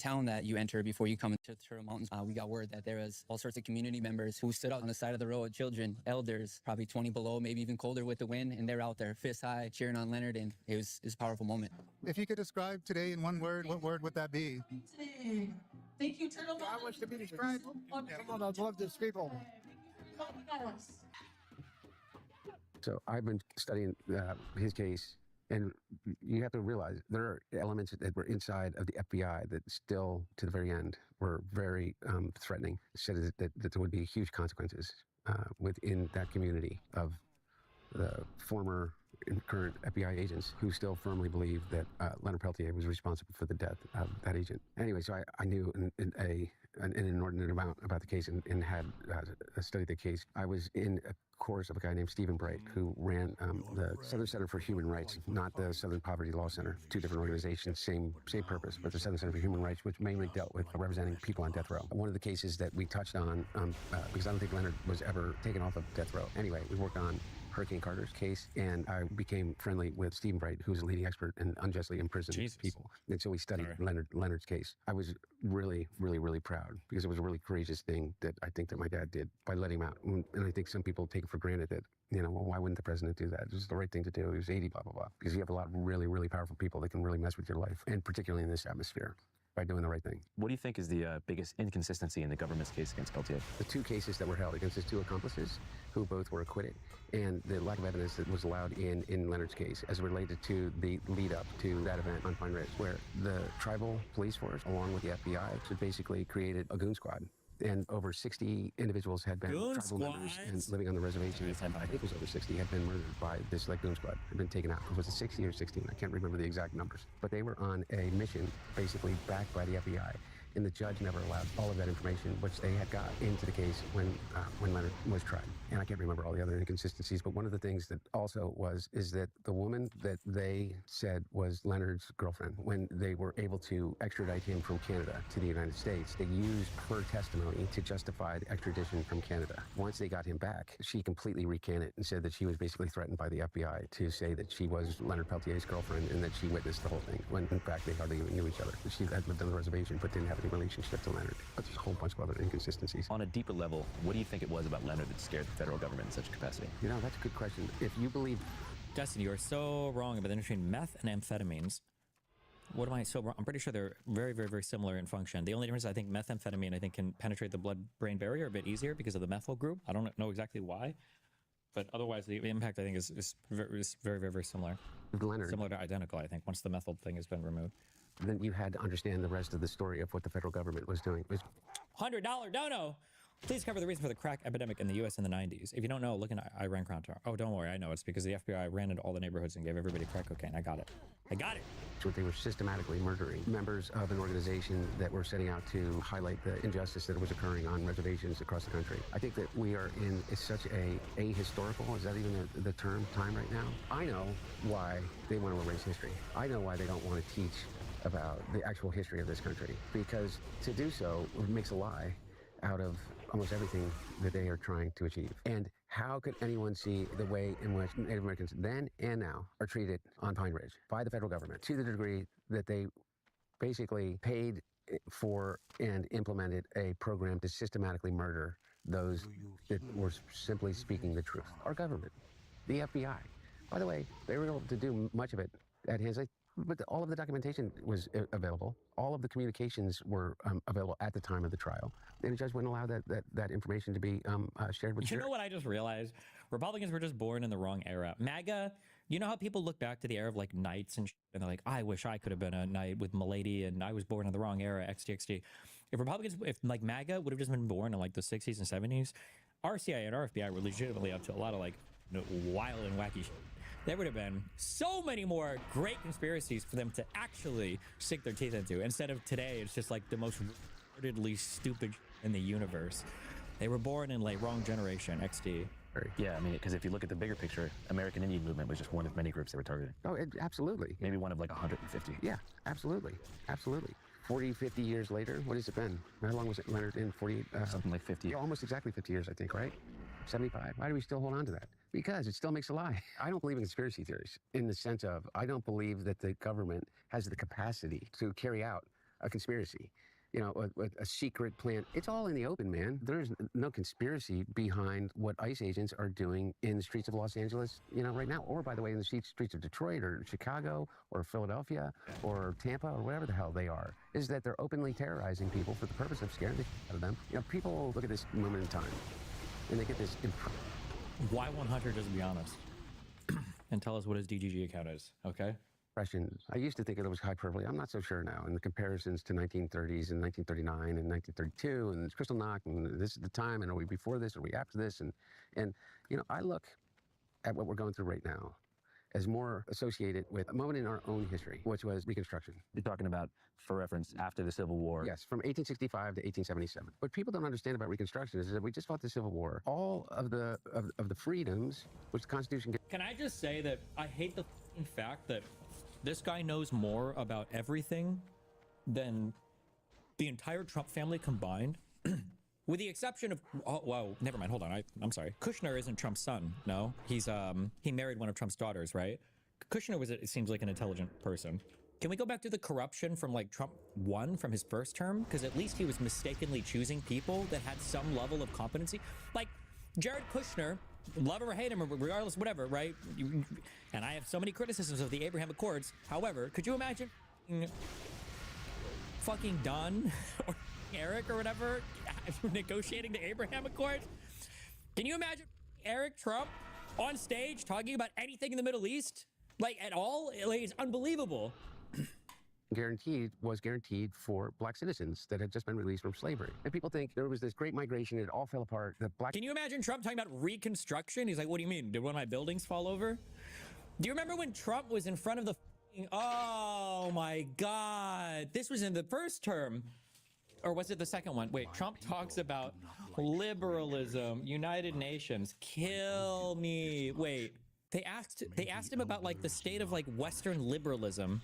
town that you enter before you come into the Turtle Mountains, we got word that there was all sorts of community members who stood out on the side of the road, children, elders, probably 20 below, maybe even colder with the wind, and they're out there fist high cheering on Leonard, and it was a powerful moment. If you could describe today in one word, what word would that be? Thank you, Turtle. I wish to be described. Come on, I love these people. So I've been studying his case, and you have to realize there are elements that were inside of the FBI that still, to the very end, were very threatening. Said that there would be huge consequences within that community of the former and current FBI agents who still firmly believe that Leonard Peltier was responsible for the death of that agent. Anyway, so I knew an inordinate amount about the case and had studied the case. I was in a course of a guy named Stephen Bright, who ran the Southern Center for Human Rights, not the Southern Poverty Law Center. Two different organizations, same purpose, but the Southern Center for Human Rights, which mainly dealt with representing people on death row. One of the cases that we touched on, because I don't think Leonard was ever taken off of death row. Anyway, we worked on Hurricane Carter's case, and I became friendly with Stephen Bright, who's a leading expert in unjustly imprisoned people. And so we studied Leonard's case. I was really, really, really proud because it was a really courageous thing that I think that my dad did by letting him out. And I think some people take it for granted that, well, why wouldn't the president do that? It was the right thing to do. He was 80, blah, blah, blah. Because you have a lot of really, really powerful people that can really mess with your life, and particularly in this atmosphere, by doing the right thing. What do you think is the biggest inconsistency in the government's case against Peltier? The two cases that were held against his two accomplices, who both were acquitted, and the lack of evidence that was allowed in Leonard's case as related to the lead up to that event on Pine Ridge, where the tribal police force, along with the FBI, had basically created a goon squad. And over 60 individuals had been tribal members and living on the reservation. I think it was over 60 had been murdered by this goon squad, had been taken out. Was it 60 or 16? I can't remember the exact numbers. But they were on a mission, basically backed by the FBI. And the judge never allowed all of that information, which they had got, into the case when Leonard was tried. And I can't remember all the other inconsistencies, but one of the things that also is that the woman that they said was Leonard's girlfriend, when they were able to extradite him from Canada to the United States, they used her testimony to justify the extradition from Canada. Once they got him back, she completely recanted and said that she was basically threatened by the FBI to say that she was Leonard Peltier's girlfriend and that she witnessed the whole thing, when in fact they hardly even knew each other. She had lived on the reservation but didn't have any relationship to Leonard. But there's a whole bunch of other inconsistencies. On a deeper level, what do you think it was about Leonard that scared the federal government in such a capacity? That's a good question. If you believe... Justin, you are so wrong about the difference between meth and amphetamines. What am I so wrong? I'm pretty sure they're very, very, very similar in function. The only difference, I think methamphetamine, can penetrate the blood-brain barrier a bit easier because of the methyl group. I don't know exactly why. But otherwise, the impact, I think, is very, very, very similar. Leonard. Similar to identical, I think, once the methyl thing has been removed. Then you had to understand the rest of the story of what the federal government was doing. $100 dono! Please cover the reason for the crack epidemic in the U.S. in the 90s. If you don't know, look in Iran-Contra. Oh, don't worry, I know. It's because the FBI ran into all the neighborhoods and gave everybody crack cocaine. I got it. So they were systematically murdering members of an organization that were setting out to highlight the injustice that was occurring on reservations across the country. I think that we are in such a ahistorical, is that even the term, time right now? I know why they want to erase history. I know why they don't want to teach about the actual history of this country, because to do so makes a lie out of almost everything that they are trying to achieve. And how could anyone see the way in which Native Americans then and now are treated on Pine Ridge by the federal government, to the degree that they basically paid for and implemented a program to systematically murder those that were simply speaking the truth? Our government, the FBI. By the way, they were able to do much of it at Hensley. But all of the documentation was available. All of the communications were available at the time of the trial. And the judge wouldn't allow that information to be shared with the jury. You know what I just realized? Republicans were just born in the wrong era. MAGA, you know how people look back to the era of like knights and they're like, I wish I could have been a knight with Milady and I was born in the wrong era, XTXT. If like MAGA would have just been born in like the 60s and 70s, our CIA and our FBI were legitimately up to a lot of like wild and wacky shit. There would have been so many more great conspiracies for them to actually sink their teeth into. Instead of today, it's just like the most retardedly stupid in the universe. They were born in like wrong generation, XD. Yeah, because if you look at the bigger picture, American Indian movement was just one of many groups they were targeting. Oh, absolutely. Maybe one of like 150. Yeah, absolutely. Absolutely. 40, 50 years later, what has it been? How long was it, Leonard, in 48? Something like 50. Yeah, almost exactly 50 years, I think, right? 75. Why do we still hold on to that? Because it still makes a lie. I don't believe in conspiracy theories in the sense of I don't believe that the government has the capacity to carry out a conspiracy. You know, a secret plan. It's all in the open, man. There's no conspiracy behind what ICE agents are doing in the streets of Los Angeles, you know, right now. Or, by the way, in the streets of Detroit or Chicago or Philadelphia or Tampa or whatever the hell they are, is that they're openly terrorizing people for the purpose of scaring the shit out of them. You know, people look at this moment in time and they get this Why won't Hunter just be honest and tell us what his DGG account is, okay? impression. I used to think it was hyperbole. I'm not so sure now. And the comparisons to 1930s and 1939 and 1932 and it's Kristallnacht and this is the time and are we before this, are we after this? And you know, I look at what we're going through right now as more associated with a moment in our own history, which was Reconstruction. You're talking about, for reference, after the Civil War. Yes, from 1865 to 1877. What people don't understand about Reconstruction is that we just fought the Civil War. All of the freedoms which the Constitution. Can I just say that I hate the f***ing fact that this guy knows more about everything than the entire Trump family combined? With the exception of, oh, whoa, never mind, hold on, I'm sorry. Kushner isn't Trump's son, no? He's, he married one of Trump's daughters, right? Kushner was, it seems like an intelligent person. Can we go back to the corruption from like Trump 1 from his first term? Because at least he was mistakenly choosing people that had some level of competency. Like Jared Kushner, love him or hate him, or regardless, whatever, right? And I have so many criticisms of the Abraham Accords. However, could you imagine fucking Don or Eric or whatever negotiating the Abraham Accords? Can you imagine Eric Trump on stage talking about anything in the Middle East? Like at all? Like, it's unbelievable. Was guaranteed for black citizens that had just been released from slavery. And people think there was this great migration, it all fell apart. The black. Can you imagine Trump talking about Reconstruction? He's like, what do you mean? Did one of my buildings fall over? Do you remember when Trump was in front of the oh my God. This was in the first term. Or was it the second one? Wait, Trump talks about liberalism, United Nations, kill me. Wait, they asked him about like the state of like Western liberalism.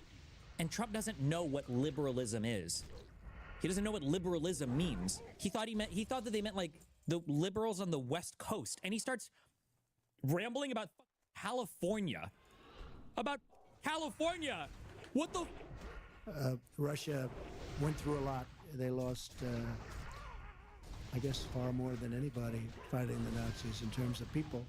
And Trump doesn't know what liberalism is. He doesn't know what liberalism means. He thought that they meant like the liberals on the West Coast. And he starts rambling about California. About California. What the? Russia went through a lot. They lost, I guess, far more than anybody fighting the Nazis in terms of people.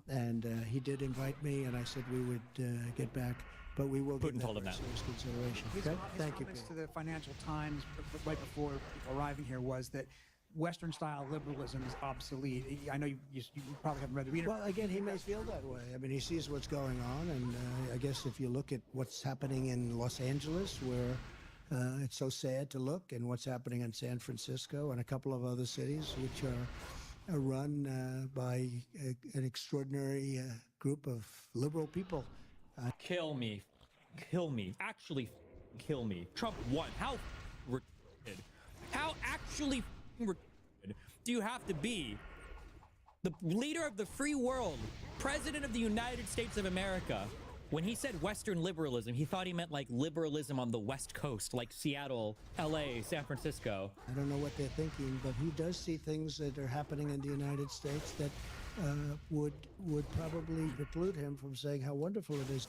And he did invite me, and I said we would get back. But we will Putin give told him that that. serious consideration. His Okay? Thank you, comments Peter. to the Financial Times right before arriving here was that Western-style liberalism is obsolete. I know you probably haven't read the reader. Well, again, he may feel that way. I mean, he sees what's going on, and I guess if you look at what's happening in Los Angeles, where it's so sad to look, and what's happening in San Francisco and a couple of other cities, which are run by an extraordinary group of liberal people. Kill me. Kill me. Actually kill me. Trump won. How retarded? How actually retarded do you have to be? The leader of the free world, president of the United States of America. When he said Western liberalism, he thought he meant like liberalism on the West Coast, like Seattle, LA, San Francisco. I don't know what they're thinking, but he does see things that are happening in the United States that would probably preclude him from saying how wonderful it is.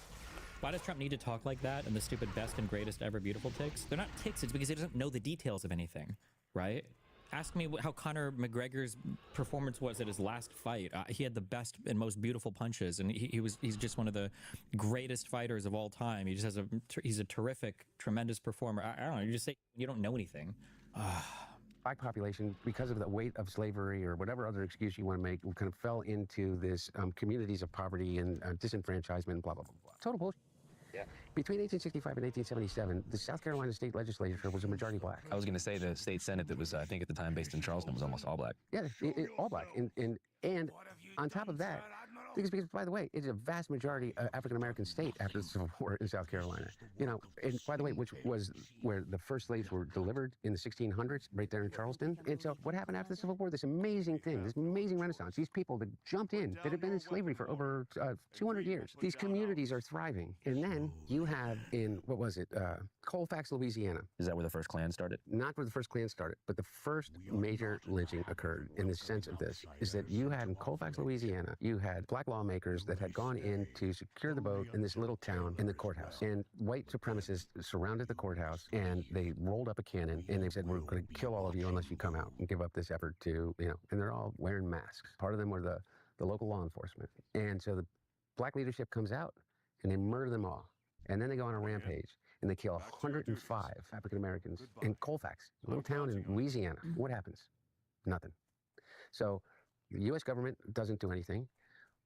Why does Trump need to talk like that and the stupid best and greatest ever beautiful ticks? They're not ticks, it's because he doesn't know the details of anything, right? Ask me how Conor McGregor's performance was at his last fight. He had the best and most beautiful punches, and he's just one of the greatest fighters of all time. He just has he's a terrific, tremendous performer. I don't know, you just say you don't know anything. Black population, because of the weight of slavery or whatever other excuse you want to make, kind of fell into this communities of poverty and disenfranchisement, blah, blah, blah, blah. Total bullshit. Yeah. Between 1865 and 1877, the South Carolina state legislature was a majority black. I was going to say the state senate that was, I think at the time based in Charleston, was almost all black. Yeah, all black. And on top of that, because by the way, it's a vast majority African-American state after the Civil War in South Carolina. You know, and by the way, which was where the first slaves were delivered in the 1600s, right there in Charleston. And so what happened after the Civil War? This amazing thing, this amazing renaissance. These people that jumped in, that had been in slavery for over 200 years. These communities are thriving. And then you have in, what was it, Colfax, Louisiana. Is that where the first Klan started? Not where the first Klan started, but the first major lynching occurred in the sense of this, is that you had in Colfax, Louisiana, you had black black lawmakers that had gone in to secure the vote in this little town in the courthouse. And white supremacists surrounded the courthouse, and they rolled up a cannon, and they said, we're going to kill all of you unless you come out and give up this effort to, and they're all wearing masks. Part of them were the local law enforcement. And so the black leadership comes out, and they murder them all. And then they go on a rampage, and they kill 105 African Americans in Colfax, a little town in Louisiana. What happens? Nothing. So the U.S. government doesn't do anything.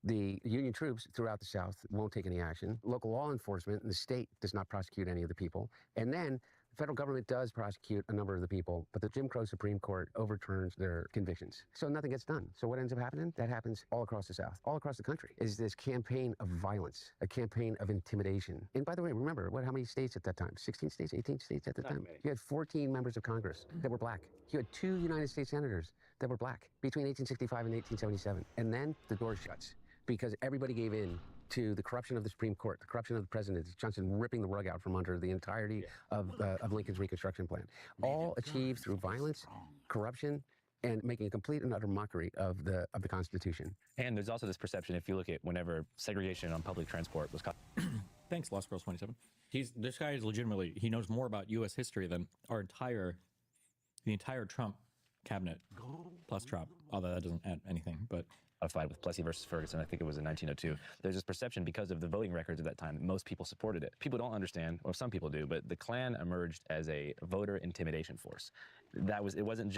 The Union troops throughout the South won't take any action. Local law enforcement in the state does not prosecute any of the people. And then the federal government does prosecute a number of the people, but the Jim Crow Supreme Court overturns their convictions. So nothing gets done. So what ends up happening? That happens all across the South, all across the country, is this campaign of violence, a campaign of intimidation. And by the way, remember, how many states at that time? 16 states, 18 states at the time? You had 14 members of Congress that were black. You had 2 United States senators that were black between 1865 and 1877. And then the door shuts, because everybody gave in to the corruption of the Supreme Court, the corruption of the president, Johnson ripping the rug out from under the entirety of Lincoln's Reconstruction Plan, all achieved through violence, corruption, and making a complete and utter mockery of the Constitution. And there's also this perception, if you look at whenever segregation on public transport was Thanks, Lost Girls 27. This guy is legitimately, he knows more about U.S. history than the entire Trump cabinet plus Trump, although that doesn't add anything, but codified with Plessy versus Ferguson, I think it was in 1902. There's this perception because of the voting records of that time that most people supported it. People don't understand, or some people do, but the Klan emerged as a voter intimidation force. It wasn't just